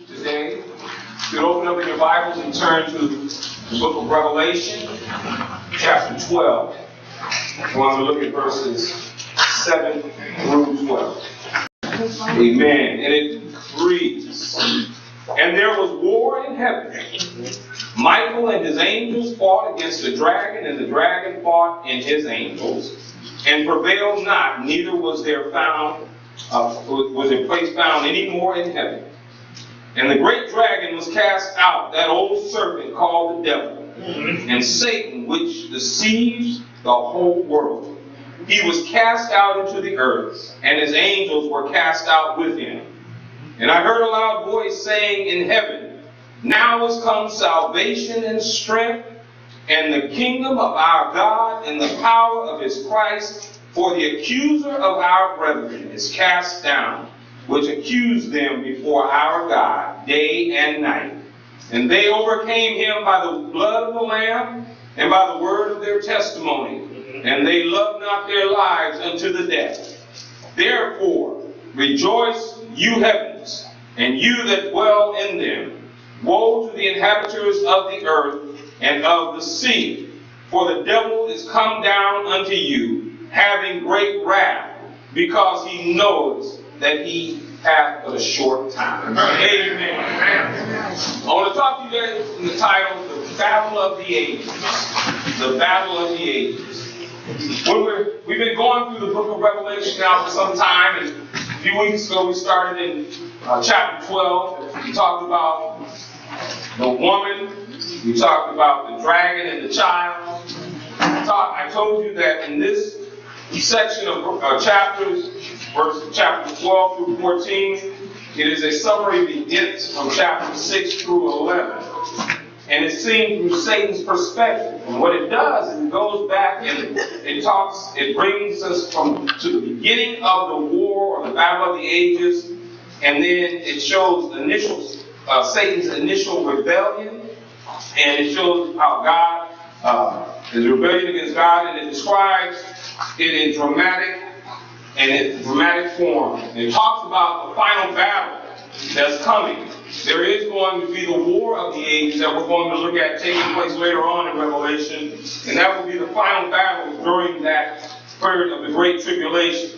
today. You can open up in your Bibles and turn to the book of Revelation, chapter 12. I want to look at verses 7 through 12. Amen. And it reads, "And there was war in heaven. Michael and his angels fought against the dragon, and the dragon fought and his angels, and prevailed not, neither was there place found any more in heaven. And the great dragon was cast out, that old serpent called the devil, and Satan, which deceives the whole world. He was cast out into the earth, and his angels were cast out with him. And I heard a loud voice saying in heaven, Now is come salvation and strength, and the kingdom of our God, and the power of his Christ. For the accuser of our brethren is cast down, which accused them before our God day and night. And they overcame him by the blood of the Lamb, and by the word of their testimony. And they loved not their lives unto the death. Therefore rejoice, you heavens, and you that dwell in them. Woe to the inhabitants of the earth and of the sea, for the devil is come down unto you, having great wrath, because he knows that he hath but a short time." Amen. I want to talk to you guys in the title, The Battle of the Ages. The Battle of the Ages. We've been going through the book of Revelation now for some time, and a few weeks ago we started in chapter 12. We talked about the woman, we talked about the dragon and the child. I told you that in this section of chapters, chapter 12 through 14, it is a summary of events from chapter 6 through 11. And it's seen through Satan's perspective. And what it does is it goes back and it brings us to the beginning of the war or the battle of the ages, and then it shows Satan's initial rebellion, and it shows how God, his rebellion against God, and it describes it in dramatic form. And it talks about the final battle that's coming. There is going to be the war of the ages that we're going to look at taking place later on in Revelation, and that will be the final battle during that period of the Great Tribulation.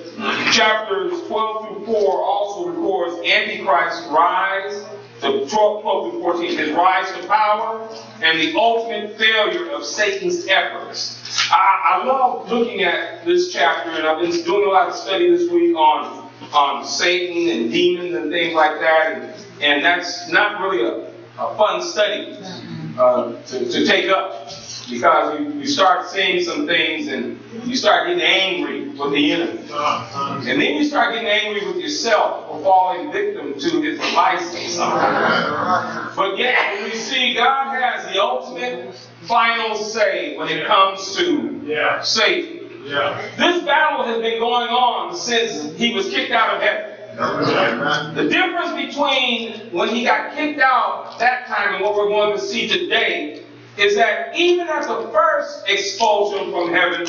Chapters 12 through 4 also records Antichrist's rise, the 12 through 14, his rise to power, and the ultimate failure of Satan's efforts. I love looking at this chapter, and I've been doing a lot of study this week on Satan and demons and things like that, and that's not really a fun study to take up, because you start seeing some things and you start getting angry with the enemy. And then you start getting angry with yourself for falling victim to his devices. But yet, when we see God has the ultimate final say when it comes to Satan. This battle has been going on since he was kicked out of heaven. The difference between when he got kicked out that time and what we're going to see today is that even at the first expulsion from heaven,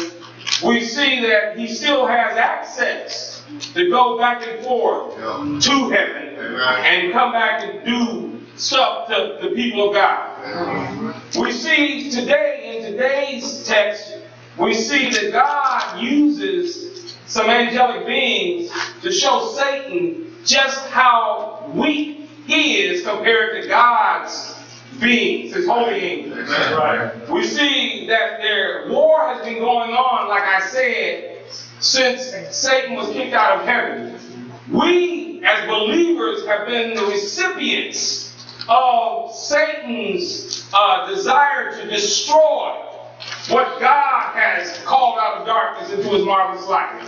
we see that he still has access to go back and forth to heaven and come back and do stuff to the people of God. We see today, in today's text, we see that God uses some angelic beings to show Satan just how weak he is compared to God's beings, his holy angels. Right. We see that their war has been going on, like I said, since Satan was kicked out of heaven. We, as believers, have been the recipients of Satan's desire to destroy what God has called out of darkness into his marvelous light.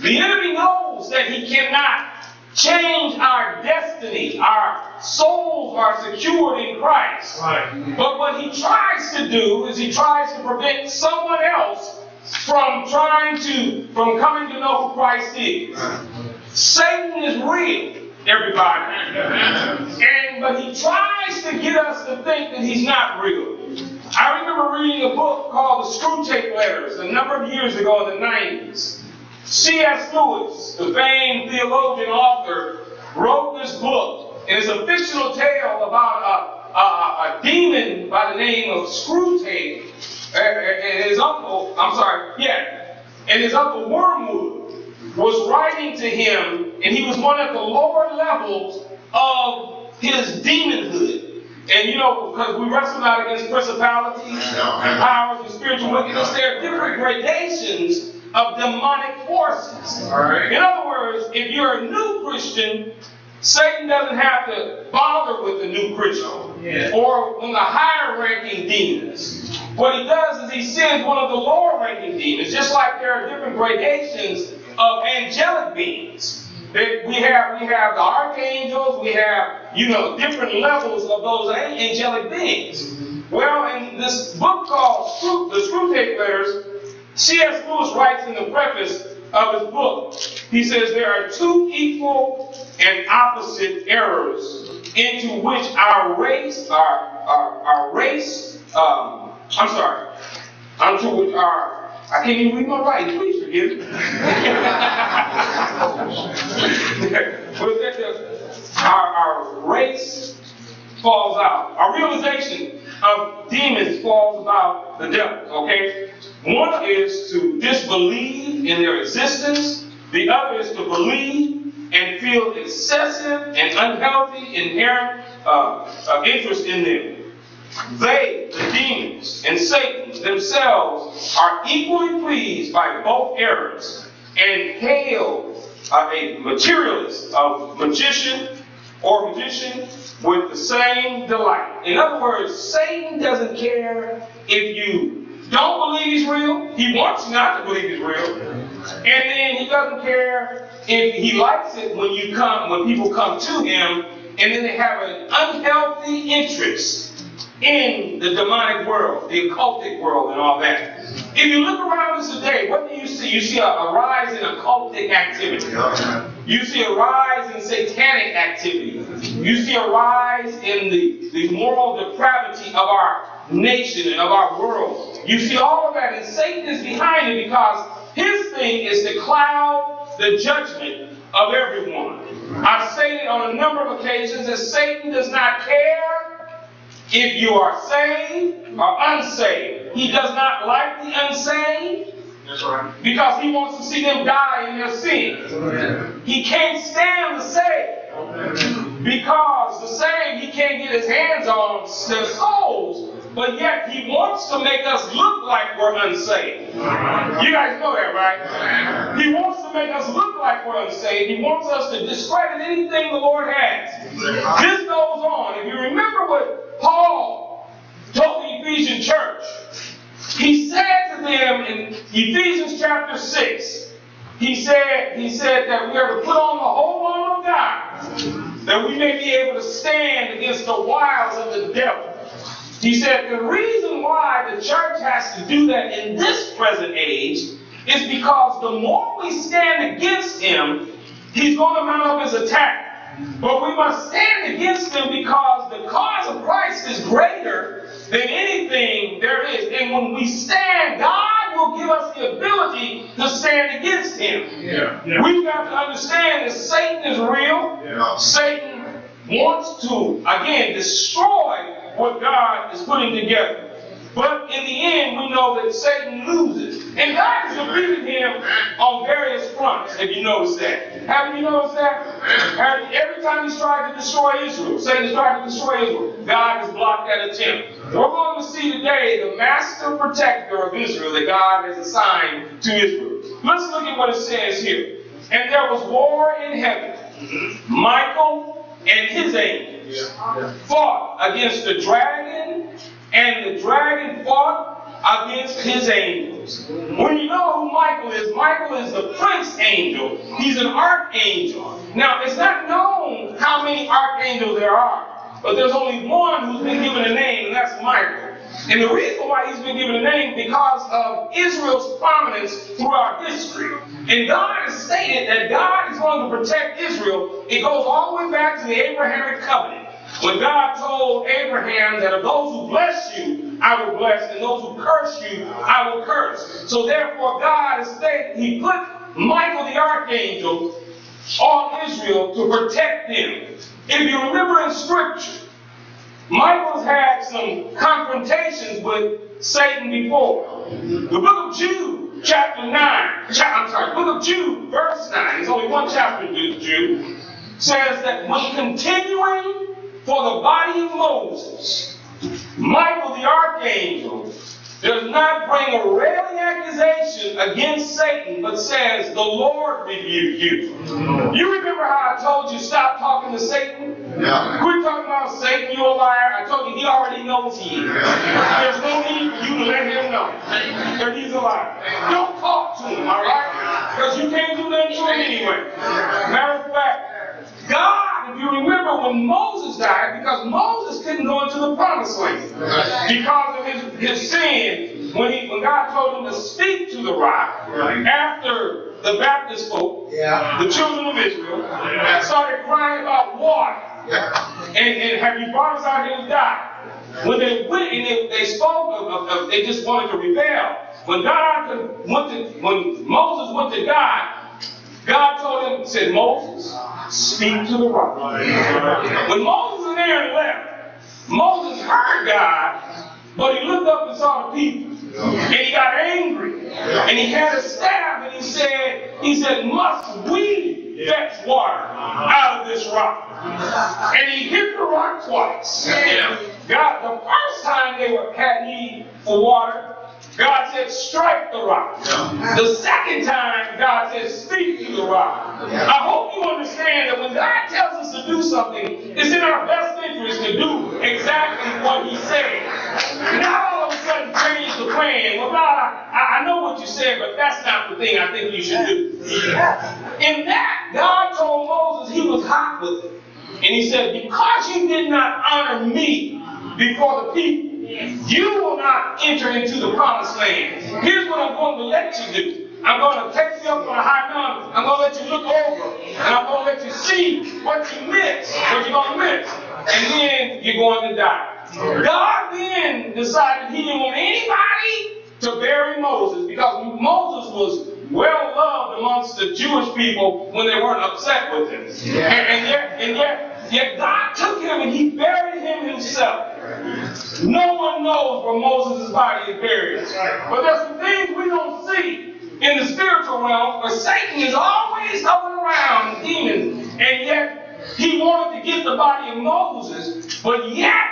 The enemy knows that he cannot change our destiny. Our souls are secured in Christ. But what he tries to do is he tries to prevent someone else from coming to know who Christ is. Satan is real, everybody. But he tries to get us to think that he's not real. I remember reading a book called The Screwtape Letters a number of years ago in the 90s. C.S. Lewis, the famed theologian author, wrote this book and it's a fictional tale about a demon by the name of Screwtape, and his uncle, and his uncle Wormwood was writing to him, and he was one of the lower levels of his demonhood. And because we wrestle not against principalities and powers and spiritual wickedness, there are different gradations of demonic forces. All right. In other words, if you're a new Christian, Satan doesn't have to bother with the new Christian or on the higher ranking demons. What he does is he sends one of the lower ranking demons, just like there are different gradations of angelic beings. We have the archangels, we have, different levels of those angelic beings. Well, in this book called The Screwtape Letters, C.S. Lewis writes in the preface of his book, he says there are two equal and opposite errors into which I can't even read my writing, please forgive me. Our race falls out. Our realization of demons falls about the devil, okay? One is to disbelieve in their existence. The other is to believe and feel excessive and unhealthy inherent interest in them. They, the demons, and Satan themselves are equally pleased by both errors and hail a materialist, a magician with the same delight. In other words, Satan doesn't care if you don't believe he's real. He wants you not to believe he's real. And then he doesn't care if he likes it when people come to him and then they have an unhealthy interest in the demonic world, the occultic world, and all that. If you look around us today, what do you see? You see a rise in occultic activity. You see a rise in satanic activity. You see a rise in the moral depravity of our nation and of our world. You see all of that, and Satan is behind it because his thing is to cloud the judgment of everyone. I've stated on a number of occasions that Satan does not care if you are saved or unsaved. He does not like the unsaved. That's right. Because he wants to see them die in their sins. Amen. He can't stand the saved. Amen. Because the saved, he can't get his hands on their souls. But yet he wants to make us look like we're unsaved. You guys know that, right? He wants to make us look like we're unsaved. He wants us to discredit anything the Lord has. This goes on. If you remember what Paul told the Ephesian church, he said to them in Ephesians chapter 6, he said that we are to put on the whole armor of God, that we may be able to stand against the wiles of the devil. He said the reason why the church has to do that in this present age is because the more we stand against him, he's going to mount up his attack. But we must stand against him because the cause of Christ is greater than anything there is. And when we stand, God will give us the ability to stand against him. Yeah. We've got to understand that Satan is real. Yeah. Satan wants to, again, destroy what God is putting together. But in the end, we know that Satan loses. And God has defeated him on various fronts, if you notice that. Haven't you noticed that? Every time he's tried to destroy Israel, Satan's tried to destroy Israel, God has blocked that attempt. We're going to see today the master protector of Israel that God has assigned to Israel. Let's look at what it says here. And there was war in heaven. Michael and his angels fought against the dragon, and the dragon fought against his angels. When you know who Michael is the prince angel. He's an archangel. Now, it's not known how many archangels there are, but there's only one who's been given a name, and that's Michael. And the reason why he's been given a name because of Israel's prominence throughout history. And God has stated that God is going to protect Israel. It goes all the way back to the Abrahamic covenant. When God told Abraham that of those who bless you, I will bless, and those who curse you, I will curse. So therefore God has stated, he put Michael the archangel on Israel to protect them. if you remember in Scripture, Michael's had some confrontations with Satan before. The book of Jude, chapter 9, book of Jude, verse 9, there's only one chapter in Jude, says that when continuing for the body of Moses, Michael the archangel does not bring a railing accusation against Satan, but says, the Lord rebuke you. You remember how I told you stop talking to Satan? Yeah. Quit talking about Satan, you're a liar. I told you he already knows he is. There's no need for you to let him know that he's a liar. Don't talk to him, all right? Because you can't do nothing to him anyway. Matter of fact, God, if you remember when Moses died, because Moses couldn't go into the promised land because of his sin, when God told him to speak to the rock, after the Baptist folk, the children of Israel, started crying about water. And have you brought us out here to die? When they went and they spoke of they just wanted to rebel. When Moses went to God, God told him, said, Moses, speak to the rock. When Moses and Aaron left, Moses heard God, but he looked up and saw the people. And he got angry. And he had a staff and he said, must we fetch water out of this rock? And he hit the rock twice. God, the first time they had need for water, God said, strike the rock. The second time, God said, speak to the rock. I hope you understand that when God tells us to do something, it's in our best interest to do exactly what he said. Not all of a sudden change the plan. Well, God, I know what you said, but that's not the thing I think you should do. In that, God told Moses he was hot with it. And he said, because you did not honor me before the people, you will not enter into the promised land. Here's what I'm going to let you do. I'm going to take you up on a high mountain. I'm going to let you look over. And I'm going to let you see what you miss, what you're going to miss. And then you're going to die. God then decided he didn't want anybody to bury Moses because Moses was well loved amongst the Jewish people when they weren't upset with him. And yet God took him and he buried him himself. No one knows where Moses' body is buried. But there's some things we don't see in the spiritual realm where Satan is always hovering around, demons, and yet he wanted to get the body of Moses, but yet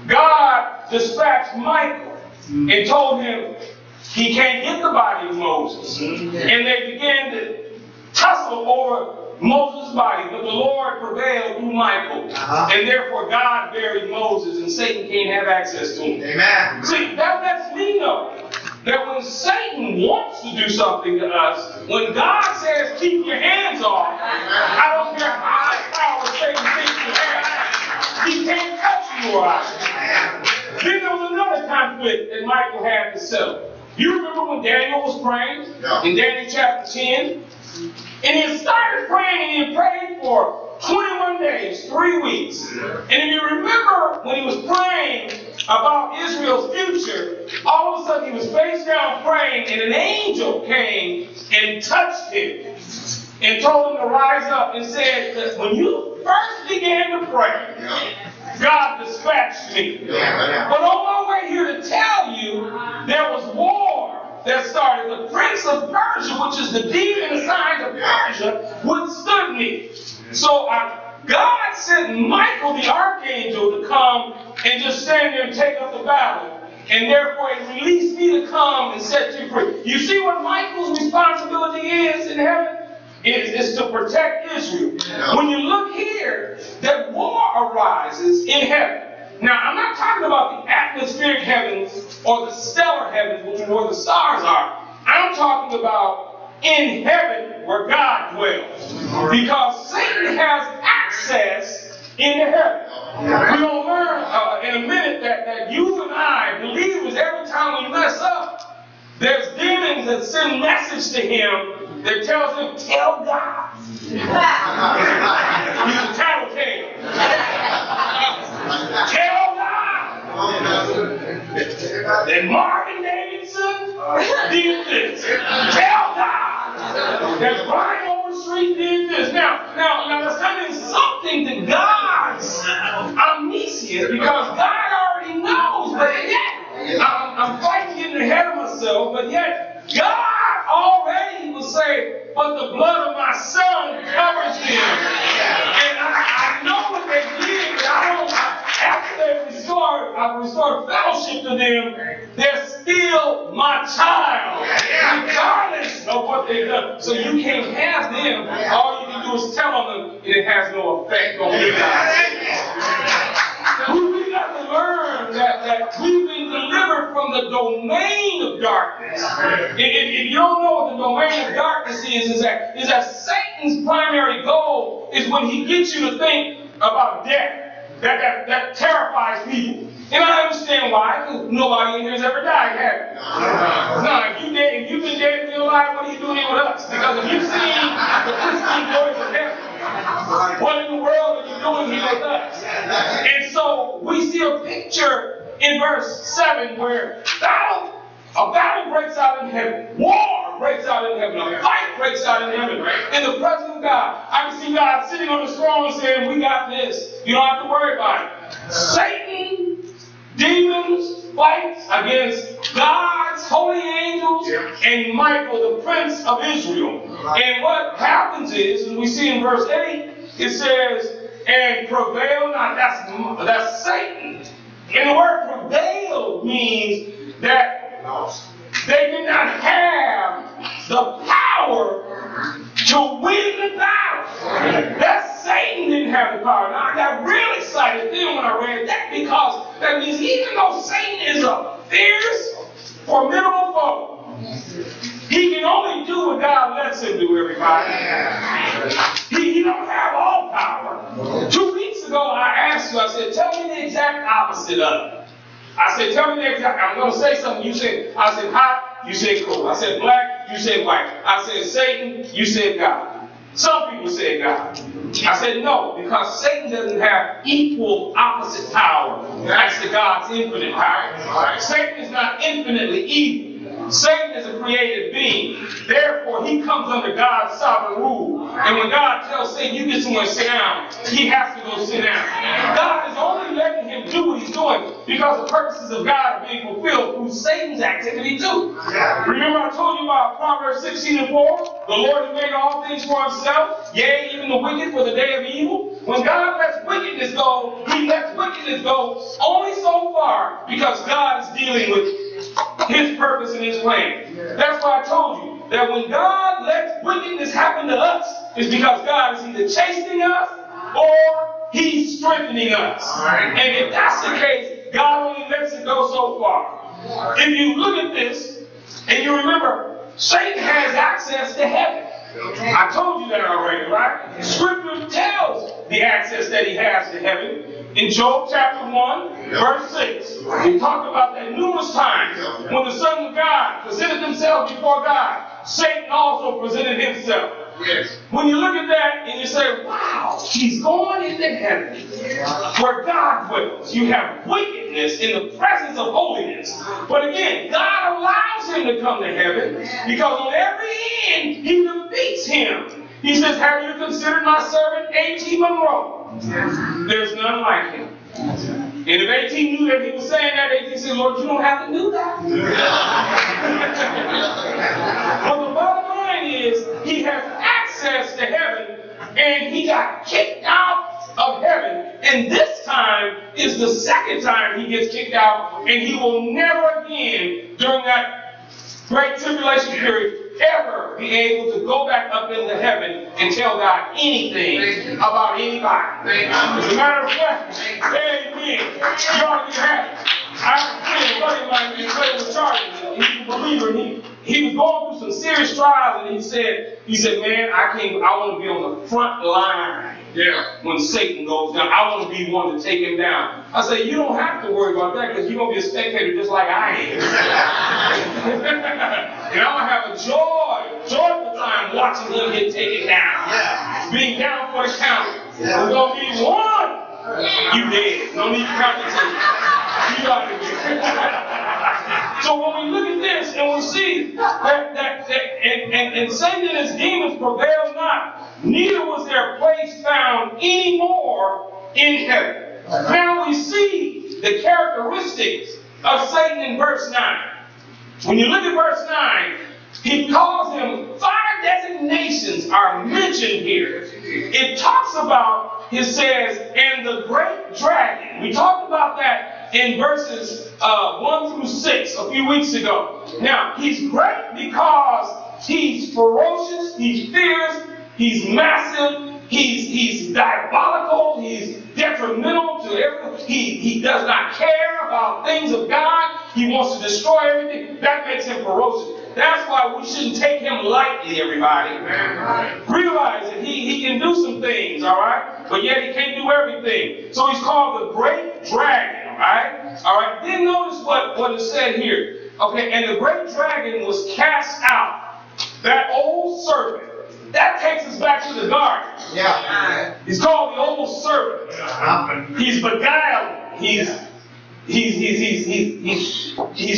God dispatched Michael and told him he can't get the body of Moses. And they began to tussle over Moses' body, but the Lord prevailed through Michael. And therefore God buried Moses and Satan can't have access to him. Amen. See, that lets me know that when Satan wants to do something to us, when God says keep your hands off, I don't care how much power Satan thinks you have, he can't touch you or I. Then there was another conflict that Michael had to settle. You remember when Daniel was praying in Daniel chapter 10? And he started praying and he prayed for 21 days, 3 weeks. And if you remember when he was praying about Israel's future, all of a sudden he was face down praying and an angel came and touched him and told him to rise up and said that when you first began to pray, God dispatched me. But on my way here to tell you, there was war that started. The prince of Persia, which is the demon assigned to Persia, withstood me. So God sent Michael the archangel to come and just stand there and take up the battle. And therefore it released me to come and set you free. You see what Michael's responsibility is in heaven? Is to protect Israel. When you look here, that war arises in heaven. Now, I'm not talking about the atmospheric heavens or the stellar heavens, which is where the stars are. I'm talking about in heaven where God dwells. Because Satan has access into heaven. We're going to learn in a minute that you and I, believers, every time we mess up, there's demons that send message to him that tells him, tell God. He's a tattletale. Tell God that Marvin Davidson did this. Tell God that Brian Overstreet did this. Now, there's something restored fellowship to them, they're still my child, regardless of what they've done. So you can't have them. All you can do is tell them, and it has no effect on you guys. We got to learn that we've been delivered from the domain of darkness. If you don't know what the domain of darkness is that Satan's primary goal is when he gets you to think about death. That terrifies people. And I understand why, because nobody in here has ever died, have you? No, if you've been dead in your life, what are you doing here with us? Because if you've seen the pristine glories of heaven, what in the world are you doing here with us? And so we see a picture in verse 7 where a battle breaks out in heaven. War breaks out in heaven. A fight breaks out in heaven. In the presence of God. I can see God sitting on his throne saying, we got this. You don't have to worry about it. Satan, demons, fights against God's holy angels and Michael, the prince of Israel. And what happens is, and we see in verse 8, it says, and prevail not. That's Satan. And the word prevail means that they did not have the power to win the battle. That Satan didn't have the power. Now I got real excited then when I read that, because that means even though Satan is a fierce, formidable foe, he can only do what God lets him do, everybody. He don't have all power. 2 weeks ago I asked you, I said, tell me the exact opposite of it. I said, tell me the exact, I'm going to say something. I said hot, you said cold. I said black, you said white. I said Satan, you said God. Some people said God. I said no, because Satan doesn't have equal opposite power as to God's infinite power. Satan is not infinitely evil. Satan is a created being. Therefore, he comes under God's sovereign rule. And when God tells Satan, you get somewhere to sit down, he has to go sit down. God is only letting him do what he's doing because the purposes of God are being fulfilled through Satan's activity too. Remember I told you about Proverbs 16:4? The Lord has made all things for himself, yea, even the wicked for the day of evil. When God lets wickedness go, he lets wickedness go only so far because God is dealing with his purpose and his plan. That's why I told you that when God lets wickedness happen to us, it's because God is either chastening us or he's strengthening us. And if that's the case, God only lets it go so far. If you look at this and you remember, Satan has access to heaven. I told you that already, right? Scripture tells the access that he has to heaven. In Job chapter 1, verse 6, we talked about that numerous times. When the sons of God presented themselves before God, Satan also presented himself. Yes. When you look at that and you say, wow, he's going into heaven where God dwells. You have wickedness in the presence of holiness. But again, God allows him to come to heaven because on every end he defeats him. He says, have you considered my servant A.T. Monroe? There's none like him. And if A.T. knew that he was saying that, A.T. said, Lord, you don't have to do that. But the bottom line is, he has access to heaven, and he got kicked out of heaven. And this time is the second time he gets kicked out, and he will never again, during that great tribulation period, ever be able to go back up into heaven and tell God anything about anybody. As a matter of fact, amen. You ought to be happy. I have a buddy of mine who was charged. He's a believer. He was going through some serious trials, and he said, man, I want to be on the front line. When Satan goes down, I want to be one to take him down. I say, you don't have to worry about that because you're going to be a spectator just like I am. And I'm going to have a joyful time watching him get taken down. Being down for the count. There's going to be one. You dead. No need to count the two. You got to be. So when we look at this and we see that Satan and his demons prevailed not, neither was their place found any more in heaven. Now we see the characteristics of Satan in verse 9. When you look at verse 9, he calls them 5 designations are mentioned here. It talks about, it says, and the great dragon. We talked about that in verses 1 through 6 a few weeks ago. Now, he's great because he's ferocious, he's fierce, he's massive, he's diabolical, he's detrimental to everything. He does not care about things of God. He wants to destroy everything. That makes him ferocious. That's why we shouldn't take him lightly, everybody. Realize that he can do some things, all right? But yet he can't do everything. So he's called the great dragon, all right? All right. Then notice what is said here. Okay, and the great dragon was cast out. That old serpent. That takes us back to the garden. Yeah. He's called the old serpent. He's beguiling. He's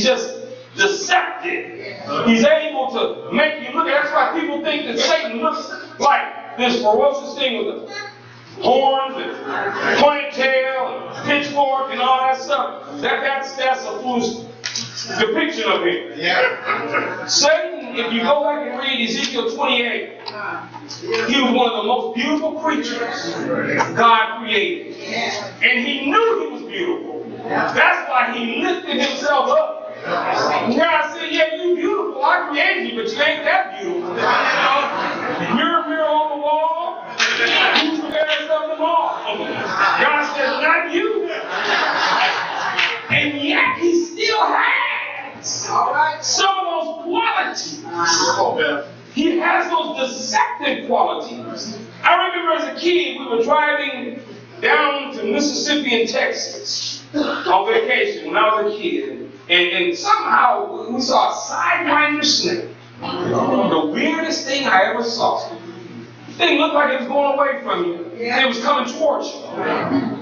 just deceptive. He's able to make you look at. That's why people think that Satan looks like this ferocious thing with the horns and pointed tail and pitchfork and all that stuff. That's a foolish depiction of him. Yeah. Satan, if you go back and read Ezekiel 28, he was one of the most beautiful creatures God created. And he knew he was beautiful. That's why he lifted himself up. God said, yeah, you beautiful. I created you, but you ain't that beautiful. Mirror on the wall. Who's the best of them all? God said, not you. And yet he still has some of those qualities. He has those deceptive qualities. I remember as a kid, we were driving down to Mississippi and Texas on vacation when I was a kid. And somehow we saw a sidewinder snake. The weirdest thing I ever saw. The thing looked like it was going away from you. And it was coming towards you.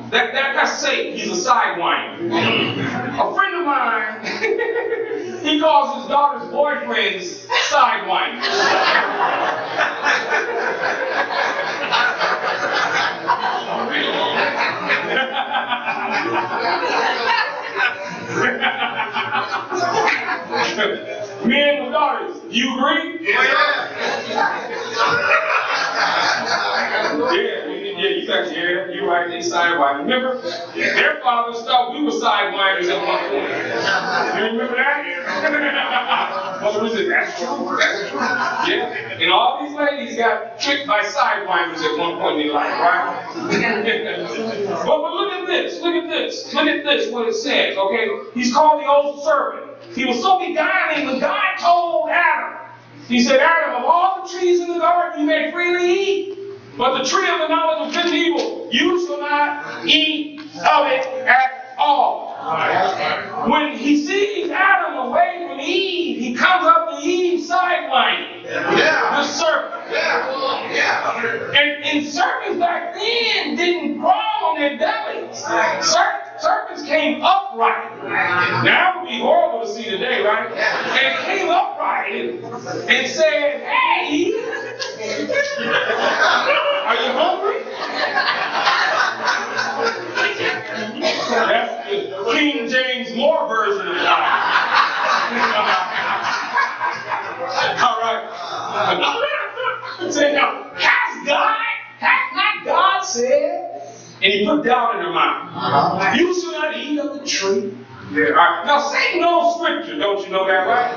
That's Satan. He's a sidewinder. A friend of mine, he calls his daughter's boyfriends sidewinders. Men with daughters, you agree? Yeah, you're right, they sidewinders. Remember? Their fathers thought we were sidewinders at one point. You remember that? Mother said, that's true. That's true. Yeah. And all these ladies got tricked by sidewinders at one point in their life, right? But look at this. Look at this. Look at this, what it says, okay? He's called the old serpent. He was so beguiling when God told Adam, he said, Adam, of all the trees in the garden you may freely eat, but the tree of the knowledge of good and evil, you shall not eat of it at all. When he sees Adam away from Eve, he comes up to Eve's sidelining the serpent. And serpents back then didn't crawl on their bellies. Serpents came upright. Now it would be horrible to see today, right? And it came upright and said, hey, are you hungry? That's the King James Moore version of that. All right. Say now, has not God said? And he put doubt in her mind. You shall not eat of the tree. Right. Now Satan knows scripture, don't you know that, right?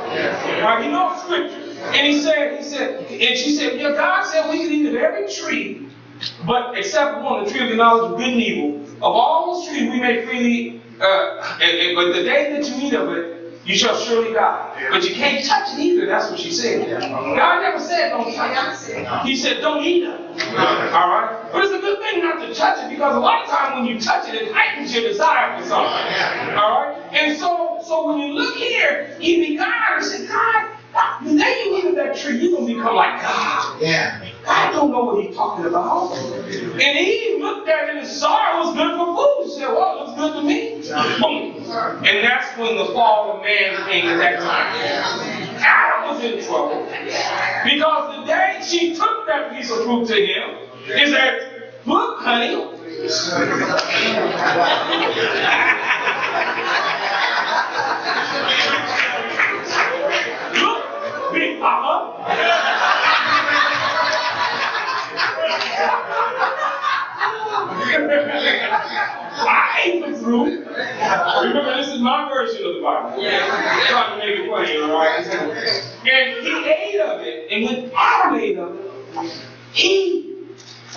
Right? He knows scripture. And he said, and she said, yeah, God said we can eat of every tree, but except one, the tree of the knowledge of good and evil. Of all those trees we may freely eat, but the day that you eat of it, you shall surely die. But you can't touch it either. That's what she said. God never said don't touch it. He said don't eat of it. All right? But it's a good thing not to touch it because a lot of times when you touch it, it heightens your desire for something. All right? And so when you look here, he began and said, God, the day you eat of that tree, you're going to become like God. Yeah. I don't know what he's talking about. And he looked at it and saw it was good for food. He said, well, it looks good to me. Boom. And that's when the fall of man came at that time. Adam was in trouble. Because the day she took that piece of fruit to him, he said, look, honey. Look, big papa. I ate the fruit. Remember, this is my version of the Bible. I'm trying to make it plain, all right? And he ate of it, and when Adam ate of it, he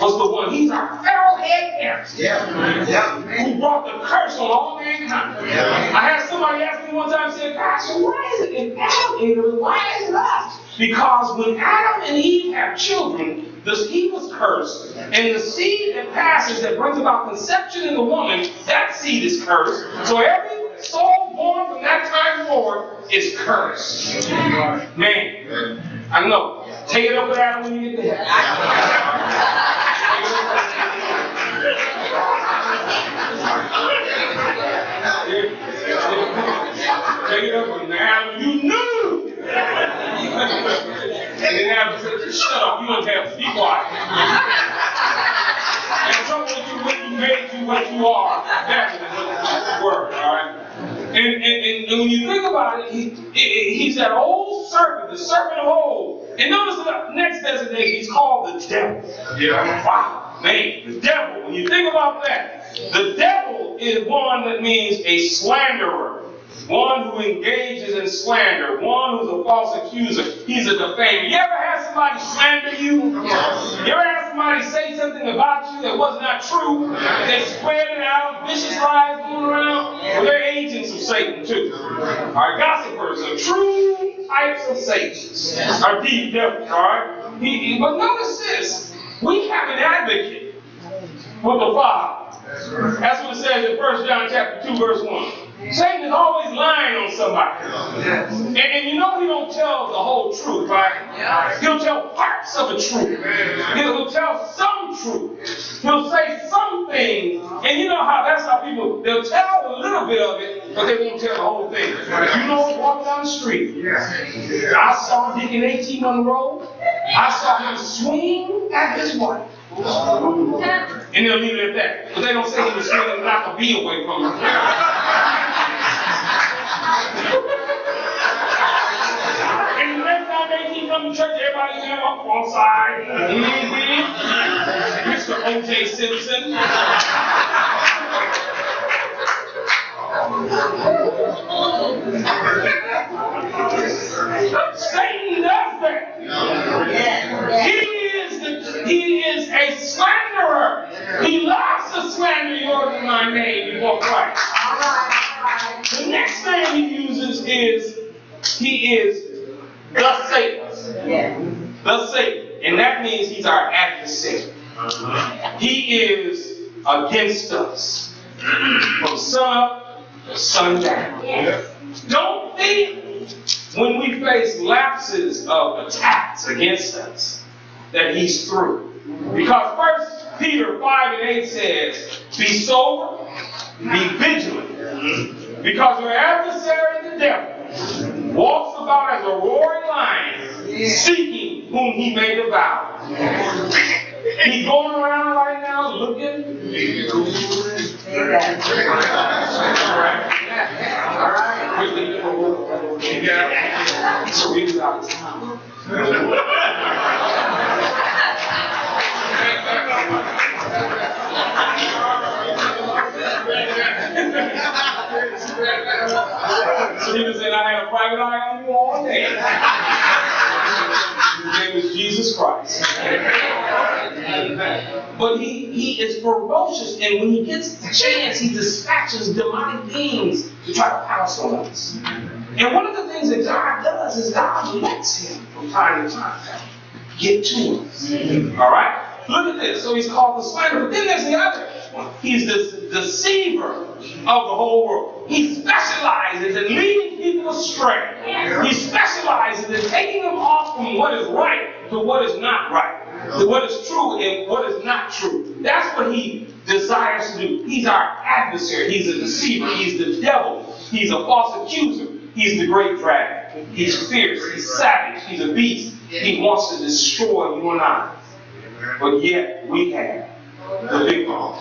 was the one. He's our federal head parent. Who brought the curse on all mankind. I had somebody ask me one time, said, Pastor, why is it if Adam ate of it, why is it us? Because when Adam and Eve have children, he was cursed, and the seed that passes that brings about conception in the woman, that seed is cursed. So every soul born from that time forward is cursed. Man, I know. Take it up with Adam when you get there. Take it up with Adam. You knew. And then Adam said, shut up, you don't have to be quiet. And trouble with you when you made you what you are. That's the word, all right? And when you think about it, he's that old serpent, the serpent of old. And notice the next designation, he's called the devil. Yeah. Wow, man, the devil. When you think about that, the devil is one that means a slanderer. One who engages in slander, one who's a false accuser. He's a defamer. You ever had somebody slander you? You ever had somebody say something about you that was not true? They spread it out, vicious lies going around. Well, they're agents of Satan too. Our gossipers are true types of Satans. Our deep devils, all right? But notice this. We have an advocate with the Father. That's what it says in 1 John chapter 2, verse 1. Satan is always lying on somebody. And you know he don't tell the whole truth, right? He'll tell parts of the truth. He'll tell some truth. He'll say some things. And you know that's how people, they'll tell a little bit of it, but they won't tell the whole thing. You know, walk down the street. I saw Deacon A.T. Monroe. I saw him swing at his wife. And they'll leave it at that. But they don't say he was swinging to knock a bee away from her. And the next time they come to church, everybody's going up on side. Mr. O.J. Simpson. Satan does that. He is a slanderer. He loves to slander yours and my name before Christ. The next thing he uses is, he is the Satan. The Satan. And that means he's our adversary. He is against us. From sun up to sundown. Don't think when we face lapses of attacks against us that he's through. Because 1 Peter 5 and 8 says, be sober, be vigilant. Because your adversary, the devil, walks about as a roaring lion, seeking whom he may devour. He's going around right now looking. All right. So he's out of time. So he was saying, I had a private eye on you all day. His name is Jesus Christ. But he is ferocious, and when he gets the chance, he dispatches demonic beings to try to pounce on us. And one of the things that God does is God lets him from time to time get to us. All right? Look at this. So he's called the slanderer. But then there's the other one. He's the deceiver of the whole world. He specializes in leading people astray. He specializes in taking them off from what is right to what is not right, to what is true and what is not true. That's what he desires to do. He's our adversary. He's a deceiver. He's the devil. He's a false accuser. He's the great dragon. He's fierce. He's savage. He's a beast. He wants to destroy you and I. But yet we have the big one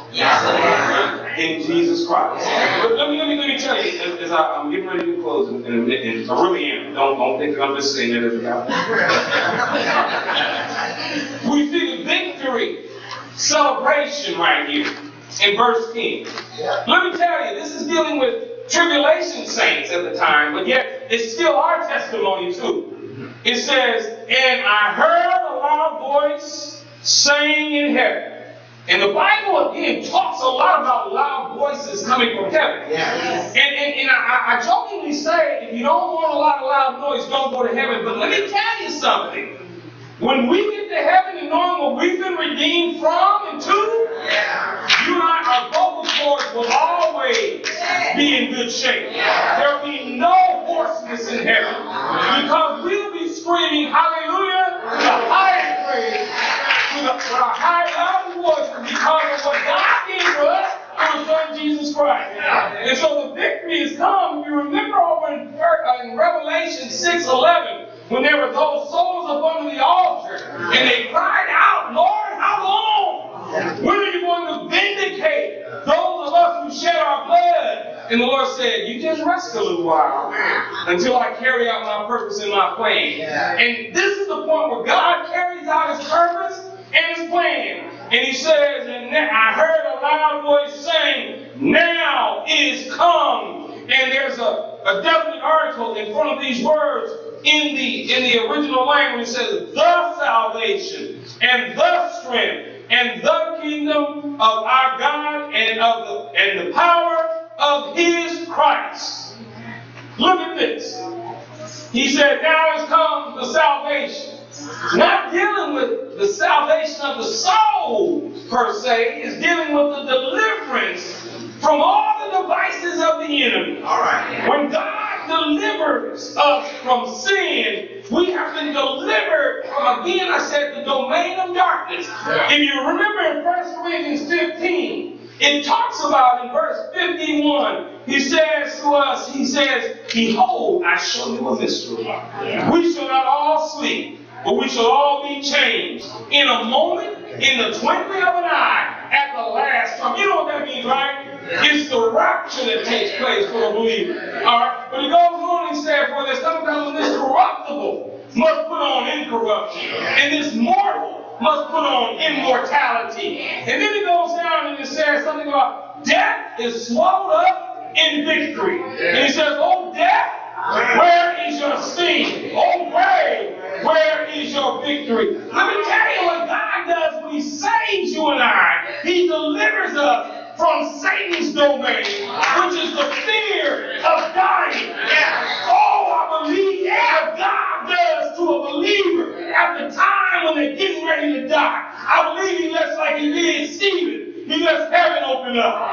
in Jesus Christ. But let me tell you, as I'm getting ready to close, and I really am. Don't think that I'm just saying that as a guy. We see the victory celebration right here in verse 10. Let me tell you, this is dealing with tribulation saints at the time, but yet it's still our testimony too. It says, and I heard a loud voice saying in heaven. And the Bible, again, talks a lot about loud voices coming from heaven. Yes. And I jokingly say, if you don't want a lot of loud noise, don't go to heaven. But let me tell you something. When we get to heaven and knowing what we've been redeemed from and to, you and I, our vocal cords will always be in good shape. There will be no hoarseness in heaven. Because we'll be screaming hallelujah to the highest praise, with our high loud voices, because of what God did for us through His Son Jesus Christ. And so the victory has come. You remember over in Revelation 6:11, when there were those souls up under the altar, and they cried out, Lord, how long? When are you going to vindicate those of us who shed our blood? And the Lord said, you just rest a little while until I carry out my purpose and my plan. And this is the point where God carries out His purpose and His plan. And He says, and I heard a loud voice saying, now is come. And there's a definite article in front of these words in the original language. It says, the salvation and the strength and the kingdom of our God and the power of His Christ. Look at this. He said, now has come the salvation. Not dealing with the salvation of the soul per se, is dealing with the deliverance from all the devices of the enemy. All right. When God delivers us from sin, we have been delivered from, again, I said, the domain of darkness. If you remember in 1 Corinthians 15, it talks about in verse 51, he says to us, he says, behold, I show you a mystery. We shall not all sleep, but we shall all be changed in a moment, in the twinkling of an eye, at the last trump. You know what that means, right? It's the rapture that takes place for the believer. All right? But he goes on and says, for there's sometimes this corruptible must put on incorruption, and this mortal must put on immortality. And then he goes down and it says something about death is swallowed up in victory. And he says, oh death, where is your sting? Oh grave, where is your victory? Let me tell you what God does when He saves you and I. He delivers us from Satan's domain, which is the fear of dying. Oh, I believe what God does to a believer at the time when they're getting ready to die. I believe He lets, like He did Stephen, He lets heaven open up.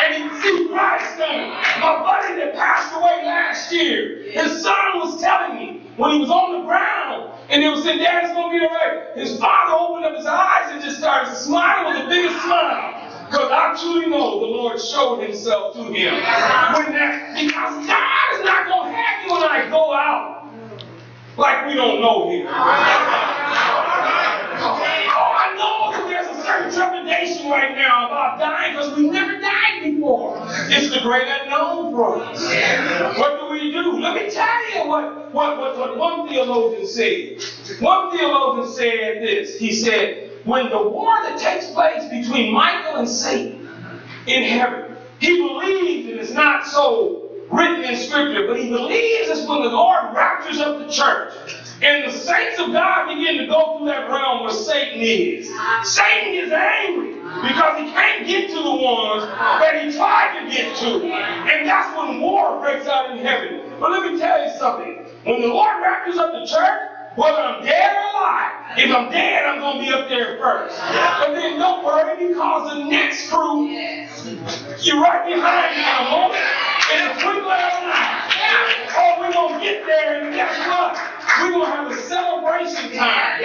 And He sees Christ coming. My buddy that passed away last year, his son was telling me when he was on the ground and he was saying, Dad's going to be all right. His father opened up his eyes and just started smiling with the biggest smile. Because I truly know the Lord showed Himself to him. Because God is not going to have you and I go out like we don't know Him. Oh, I know that there's a certain trepidation right now about dying because we've never died before. It's the great unknown for us. What do we do? Let me tell you what one theologian said. One theologian said this. He said, when the war that takes place between Michael and Satan in heaven, he believes, and it's not so written in Scripture, but he believes it's when the Lord raptures up the church and the saints of God begin to go through that realm where Satan is. Satan is angry because he can't get to the ones that he tried to get to. And that's when war breaks out in heaven. But let me tell you something. When the Lord raptures up the church, whether I'm dead or alive, if I'm dead, I'm going to be up there first. But then don't worry, because the next crew, you're right behind me in a moment, in a twinkling of an eye. Oh, we're going to get there, and guess what? We're going to have a celebration time.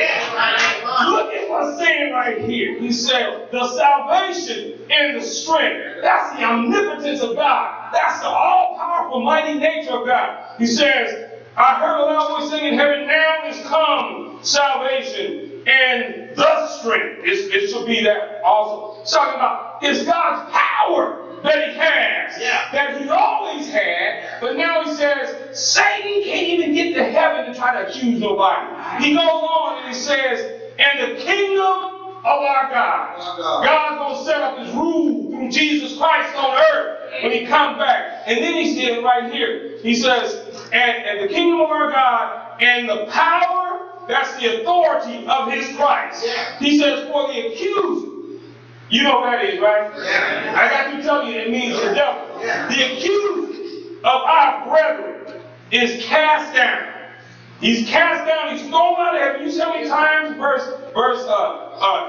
Look at what's saying right here. He said, the salvation and the strength. That's the omnipotence of God. That's the all-powerful, mighty nature of God. He says, I heard a loud voice saying in heaven, now is come salvation and the strength. It should be that also. It's talking about it's God's power that He has, that He's always had, but now He says Satan can't even get to heaven to try to accuse nobody. He goes on and He says, and the kingdom of our God. God's going to set up His rule through Jesus Christ on earth when he comes back. And then he says right here, he says, and the kingdom of our God and the power, that's the authority of his Christ. He says, for the accuser. You know what that is, right? I got to tell you, it means the devil. The accuser of our brethren is cast down. He's cast down, he's thrown out of heaven. You see how many times, verse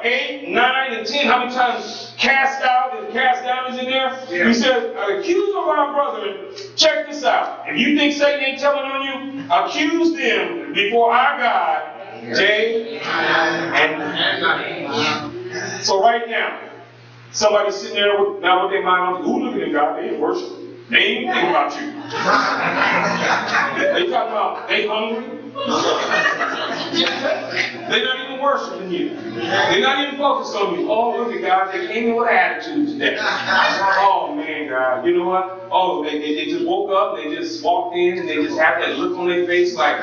8, 9, and 10, how many times cast out and cast down is in there? He says, accuse of our brethren, check this out. If you think Satan ain't telling on you, accuse them before our God, day and night. So right now, somebody sitting there with their mind on, ooh, look at them, God, they ain't worshiping. They ain't even thinking about you. They talking about they hungry. They're not even worshiping you. They're not even focused on you. Oh, look at God, they came in with attitude today. Oh man, God, you know what? Oh, they just woke up, they just walked in, and they just have that look on their face like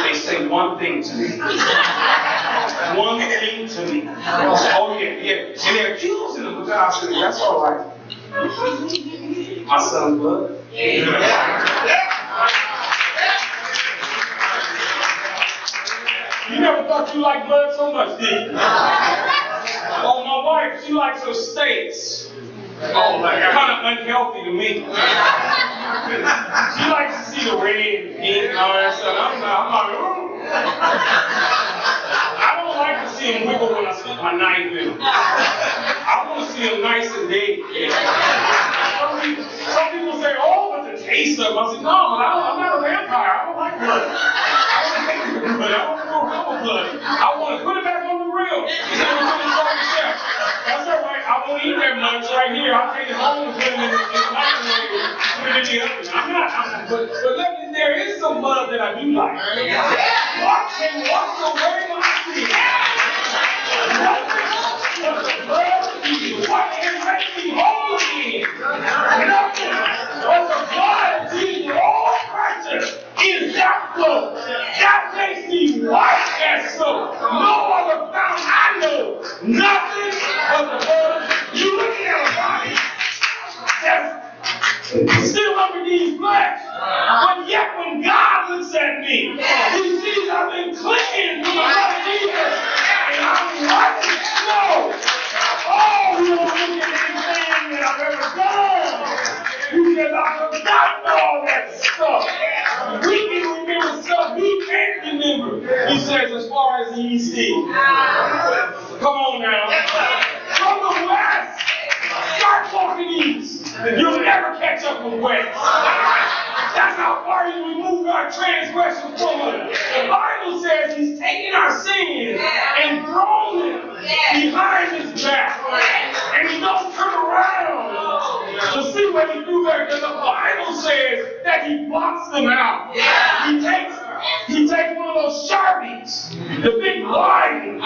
they say one thing to me. One thing to me. Oh yeah. And they're accusing them, but God said, that's all right. My son's blood. You never thought you liked blood so much, did you? Oh, my wife, she likes her steaks. Oh, like kind of unhealthy to me. She likes to see the red and all that stuff. I'm like, ooh. I don't like to see him wiggle when I stick my knife in him. I want to see him nice and dead. Some people say, oh, but the taste of it. I said, no, but I'm not a vampire. I don't like blood. I don't take blood. I don't go around with blood. I want to put it back on the grill. That's all right. I won't eat that much right here. I'll take it home and put it in the microwave. Put it in the oven. But there is some blood that I do like. Wash away my sin. But the blood of Jesus, what can make me whole again? Nothing but the blood of Jesus, all precious, is that blood. That makes me white as snow. No other fountain I know. Nothing but the blood. You look at a body that's still underneath flesh. But yet when God looks at me, he sees I've been cleansed with the blood of Jesus. And I'm white as snow. Oh, you don't look at anything that I've ever done. He says, I forgot all that stuff. We can remember stuff we can't remember. He says, as far as the east is. Come on now. From the west, start walking east. You'll never catch up with west. That's how far he removed our transgressions from us. The Bible says he's taken our sins and thrown them behind his back. And he don't turn around to see what he do there. Because the Bible says that he blots them out. He takes one of those Sharpies, the big line, a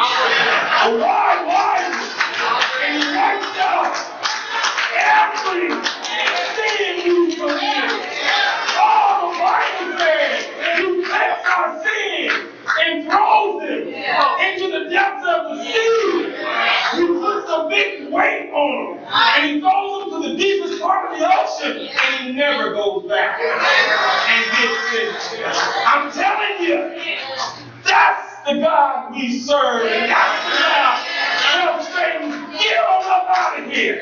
wide line, and he wipes out every sin you commit. Oh, the Bible says he takes our sin and throws them into the depths of the sea. He puts a big weight on them, and he throws them to the deepest part of the ocean, and he never goes back and gets it. I'm telling you, that's the God we serve, and that's the God that Satan, get on up out of here.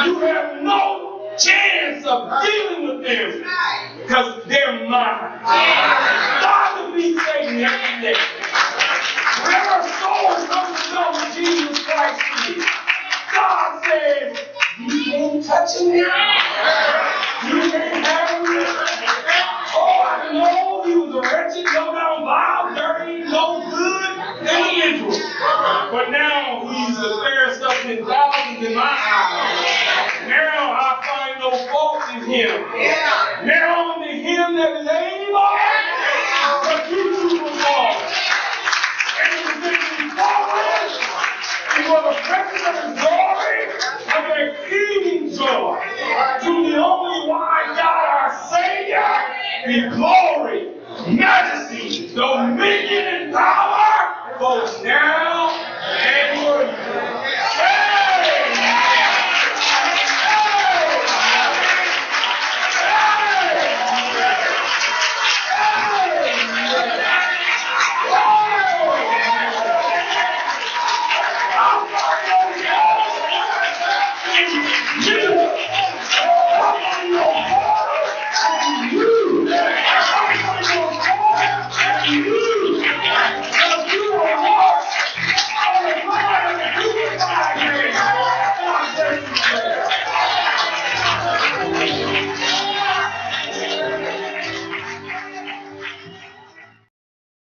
You have no chance of dealing with them because they're mine. God will be Satan every day. Wherever a soul comes to know what Jesus Christ is, God says, you can't touch him now. You can't have him now. Oh, I know he was a wretched, low down, vile, dirty, no good individual. But now he's the fairest of 10,000 in my eyes. Now I find no fault in him. Now unto him that is able